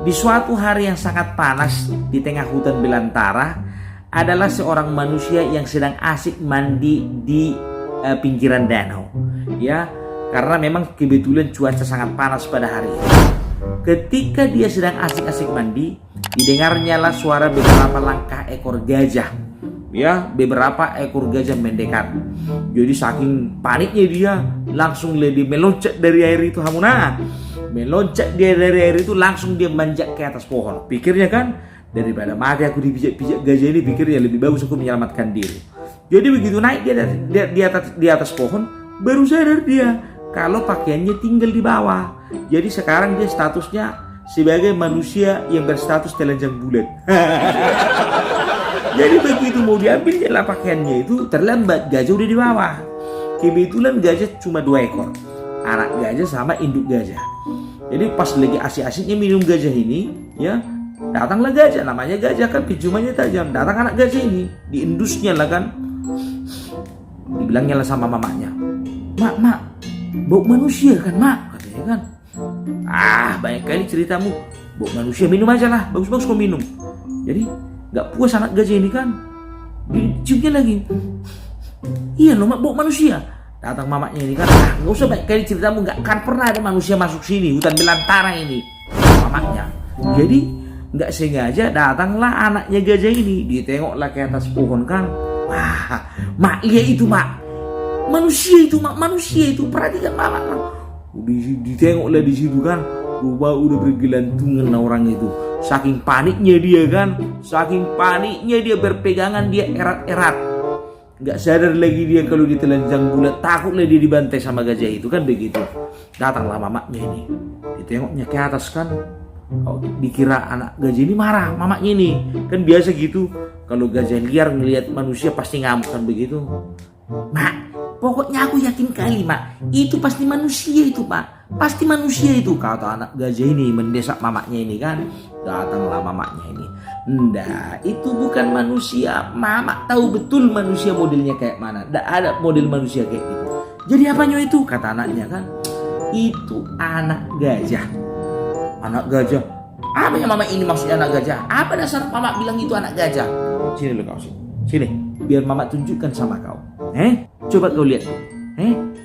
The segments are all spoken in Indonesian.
Di suatu hari yang sangat panas di tengah hutan belantara, adalah seorang manusia yang sedang asik mandi di pinggiran danau. Ya, karena memang kebetulan cuaca sangat panas pada hari itu. Ketika dia sedang asik-asik mandi, didengarnya lah suara beberapa langkah ekor gajah. Ya, beberapa ekor gajah mendekat. Jadi saking paniknya dia langsung meloncat dari air itu, Hamuna. Meloncat dia dari air itu, langsung dia manjat ke atas pohon. Pikirnya kan, daripada mati aku dipijak-pijak gajah ini, pikirnya lebih bagus aku menyelamatkan diri. Jadi begitu naik dia di atas pohon, baru sadar dia kalau pakaiannya tinggal di bawah. Jadi sekarang dia statusnya sebagai manusia yang berstatus telanjang bulat. Jadi begitu mau diambil jalan pakaiannya itu, terlambat, gajah udah di bawah. Kebetulan gajah cuma 2 ekor, anak gajah sama induk gajah. Jadi pas lagi asik-asiknya minum gajah ini, ya datanglah gajah, namanya gajah kan penciumannya tajam. Datang anak gajah ini, diendusnya lah kan, dibilangnya lah sama mamanya, mak, bau manusia kan mak, katanya kan. Ah, banyak kali ceritamu, bau manusia, minum aja lah, bagus-bagus kau minum. Jadi nggak puas anak gajah ini kan, diciumnya lagi. Iya loh mak, bau manusia. Datang mamanya ini kan, nggak usah banyak kali ceritamu, nggak kan pernah ada manusia masuk sini, hutan belantara ini, mamanya. Jadi nggak sengaja datanglah anaknya gajah ini, ditengoklah ke atas pohon kan. Wah, mak, iya itu mak, manusia itu mak, manusia itu, perhatikan mama. Ditengoklah di situ kan, udah bergelantungan orang itu. Saking paniknya dia kan, saking paniknya dia berpegangan, dia erat-erat. Nggak sadar lagi dia kalau ditelanjang bulat, takutlah dia dibantai sama gajah itu kan begitu. Datanglah mamanya ini, ditengoknya ke atas kan. Oh, dikira anak gajah ini marah, mamanya ini kan biasa gitu. Kalau gajah liar ngelihat manusia pasti ngamuk kan begitu. Mak, pokoknya aku yakin kali mak, itu pasti manusia itu pak, pasti manusia itu, kata anak gajah ini mendesak mamanya ini kan. Datanglah mamanya ini, ndak, itu bukan manusia, mama tahu betul manusia modelnya kayak mana, ndak ada model manusia kayak gitu. Jadi apanya itu, kata anaknya kan, itu anak gajah. Anak gajah, apa yang mama ini maksudnya anak gajah? Apa dasar mama bilang itu anak gajah? Sini lo kau sini, biar mama tunjukkan sama kau. Coba kau lihat dulu.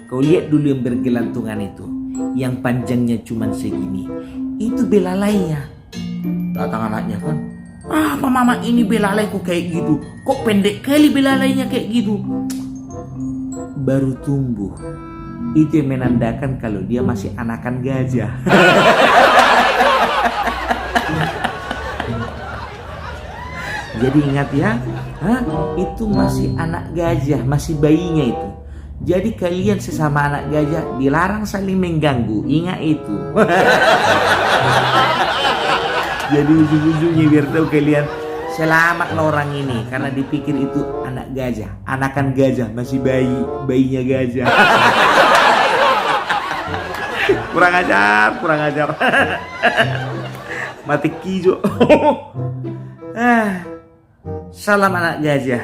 Kau lihat dulu yang bergelantungan itu, yang panjangnya cuma segini, itu belalainya. Datang anaknya kan, mama ini belalaiku kayak gitu, kok pendek kali belalainya kayak gitu. Baru tumbuh, itu yang menandakan kalau dia masih anakan gajah. Jadi ingat ya, itu masih anak gajah, masih bayinya itu. Jadi kalian sesama anak gajah dilarang saling mengganggu, ingat itu. Jadi ujung-ujungnya biar tahu kalian, selamatlah orang ini karena dipikir itu anak gajah, anakan gajah, masih bayinya gajah. Kurang ajar. Mati kijo. Salam anak gajah.